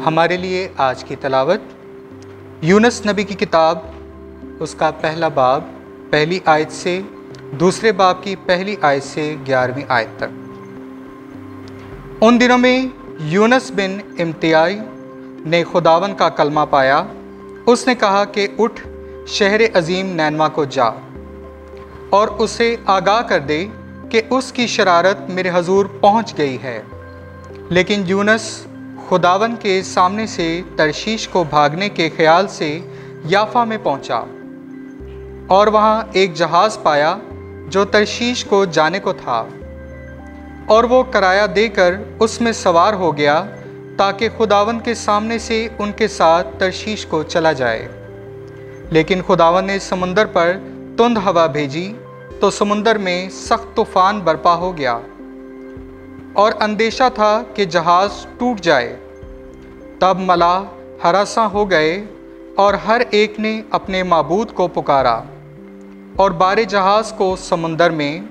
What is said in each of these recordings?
हमारे लिए आज की तलावत यूनुस नबी की किताब उसका पहला बाब पहली आयत से दूसरे बाब की पहली आयत से 11वीं आयत तक। उन दिनों में यूनुस बिन इम्तियाई ने खुदावन का कलमा पाया। उसने कहा कि उठ, शहर अजीम नैनवा को जा और उसे आगाह कर दे कि उसकी शरारत मेरे हजूर पहुंच गई है। लेकिन यूनुस खुदावन के सामने से तरशीश को भागने के ख्याल से याफा में पहुंचा और वहां एक जहाज़ पाया जो तरशीश को जाने को था, और वो किराया देकर उसमें सवार हो गया ताकि खुदावन के सामने से उनके साथ तरशीश को चला जाए। लेकिन खुदावन ने समुंदर पर तुंद हवा भेजी तो समुंदर में सख्त तूफान बर्पा हो गया और अंदेशा था कि जहाज़ टूट जाए। तब मलाह हरासा हो गए और हर एक ने अपने माबूद को पुकारा और बारे जहाज़ को समुंदर में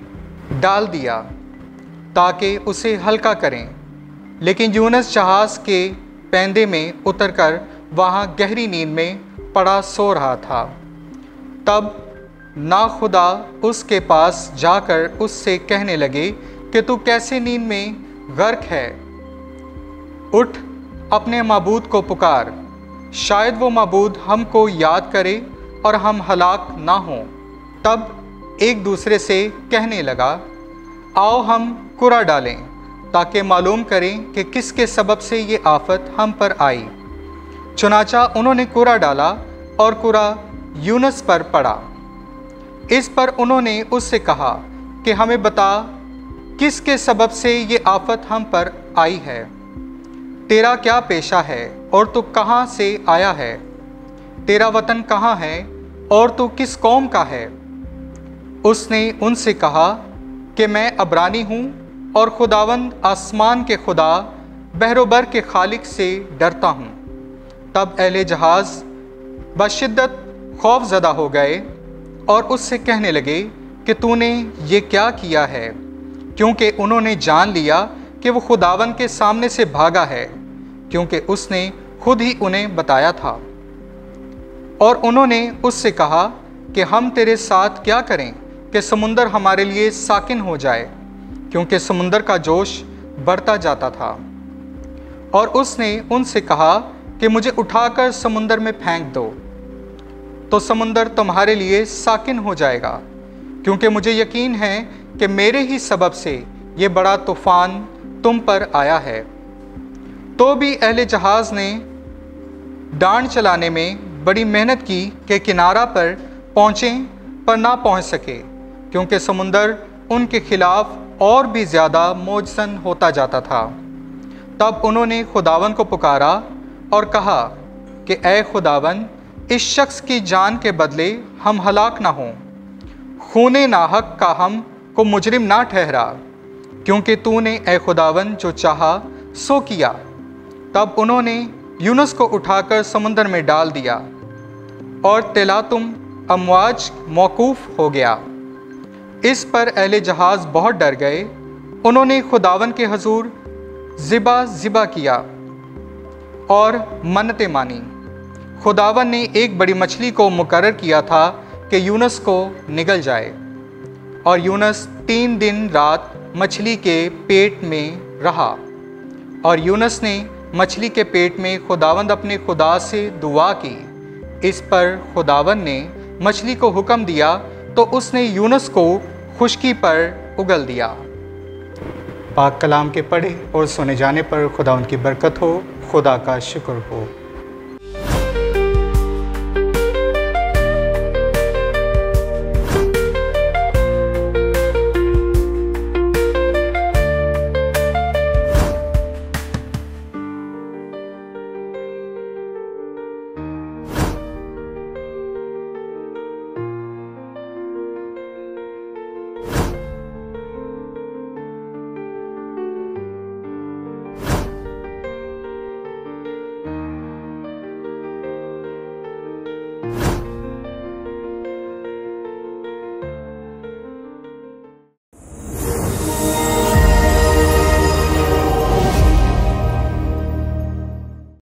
डाल दिया ताकि उसे हल्का करें। लेकिन यूनुस जहाज़ के पैंदे में उतरकर वहाँ गहरी नींद में पड़ा सो रहा था। तब नाखुदा उसके पास जाकर उससे कहने लगे कि तू कैसे नींद में गर्क है? उठ, अपने माबूद को पुकार, शायद वो माबूद हमको याद करे और हम हलाक ना हों। तब एक दूसरे से कहने लगा, आओ हम कुरा डालें ताकि मालूम करें कि किसके सबब से ये आफत हम पर आई। चुनाचा उन्होंने कुरा डाला और कुरा यूनुस पर पड़ा। इस पर उन्होंने उससे कहा कि हमें बता किसके सबब से ये आफत हम पर आई है। तेरा क्या पेशा है और तू कहाँ से आया है? तेरा वतन कहाँ है और तू किस कौम का है? उसने उनसे कहा कि मैं अबरानी हूँ और खुदावंद आसमान के खुदा बहरोबर के खालिक से डरता हूँ। तब अहले जहाज़ बशिद्दत खौफ ज़दा हो गए और उससे कहने लगे कि तूने ये क्या किया है, क्योंकि उन्होंने जान लिया कि वो खुदावन के सामने से भागा है, क्योंकि उसने खुद ही उन्हें बताया था। और उन्होंने उससे कहा कि हम तेरे साथ क्या करें कि समुंदर हमारे लिए साकिन हो जाए, क्योंकि समुंदर का जोश बढ़ता जाता था। और उसने उनसे कहा कि मुझे उठाकर समुंदर में फेंक दो, तो समुंदर तुम्हारे लिए साकिन हो जाएगा, क्योंकि मुझे यकीन है कि मेरे ही सबब से ये बड़ा तूफ़ान तुम पर आया है। तो भी अहले जहाज़ ने डांड चलाने में बड़ी मेहनत की कि किनारा पर पहुँचें, पर ना पहुँच सके, क्योंकि समुंदर उनके खिलाफ और भी ज़्यादा मौजसन होता जाता था। तब उन्होंने खुदावन को पुकारा और कहा कि ऐ खुदावन, इस शख्स की जान के बदले हम हलाक ना हों। खूने नाहक का हम को मुजरिम ना ठहरा, क्योंकि तूने ऐ खुदावन जो चाहा सो किया। तब उन्होंने यूनुस को उठाकर समुंदर में डाल दिया और तिलातुम अमवाज मौकूफ़ हो गया। इस पर अहले जहाज़ बहुत डर गए। उन्होंने खुदावन के हजूर ज़िबा किया और मन्नतें मानी। खुदावन ने एक बड़ी मछली को मुकर्रर किया था कि यूनुस को निगल जाए, और यूनुस 3 दिन रात मछली के पेट में रहा। और यूनुस ने मछली के पेट में खुदावंद अपने खुदा से दुआ की। इस पर खुदावन ने मछली को हुक्म दिया तो उसने यूनुस को खुश्की पर उगल दिया। पाक कलाम के पढ़े और सुने जाने पर खुदावंद की बरकत हो। खुदा का शुक्र हो।